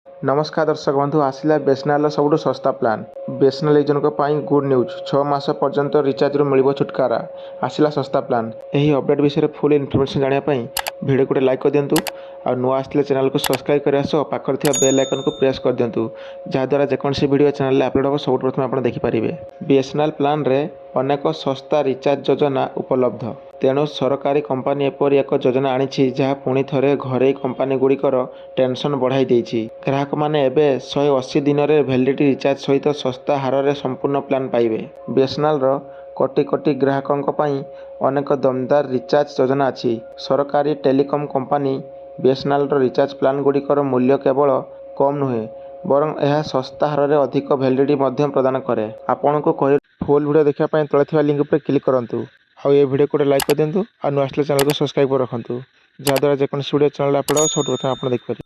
नमस्कार दर्शक बंधु आसला बीएसएनएल सबुठ सस्ता plan BSNL user good news 6 मास पर्यंत रिचार्ज रु मिल छुटकारा आसला सस्ता प्लान। यही अपडेट विषय में फुल इनफर्मेशन जानापी वीडियो को लाइक कर दिंतु आ नुआ आसले चैनल को सब्सक्राइब करने सह पाखर बेल आइकन को प्रेस कर दिंतु जहाद्वारा जेकोसी वीडियो चैनल अपलोड हो सब प्रथम आप देखिपारे। बीएसएनएल प्लान रे अनेक सस्ता रिचार्ज योजना उपलब्ध तेणु सरकारी कंपनी एपरी एक योजना आनी जहाँ पुणी थे घरे कंपनी गुड़िकर टेंशन बढ़ाई देछि। ग्राहक माने एबे 180 दिन रे वैलिडिटी रिचार्ज सहित सस्ता हार रे संपूर्ण प्लान पाइबे। बीएसएनएल रो कोटी कोटी ग्राहकों पाई अनेक दमदार रिचार्ज योजना अछि। सरकारी टेलीकॉम कंपनी बीएसएनएल रो रिचार्ज प्लान गुड़िकर मूल्य केवल कम नुहे बरं यह सस्ता हार रे अधिक वैलिडिटी मध्यम प्रदान करे। आपन को कहि फुल वीडियो देखा पाई तळे थिबा लिंक पर क्लिक करंतु और ये वीडियो को लाइक कर दिंतु और नुआ चैनल को सब्सक्राइब कर रखंतु जहाद्वारा जेकोसी वीडियो चैनल अपलोड सब प्रथम आप देखिपारे।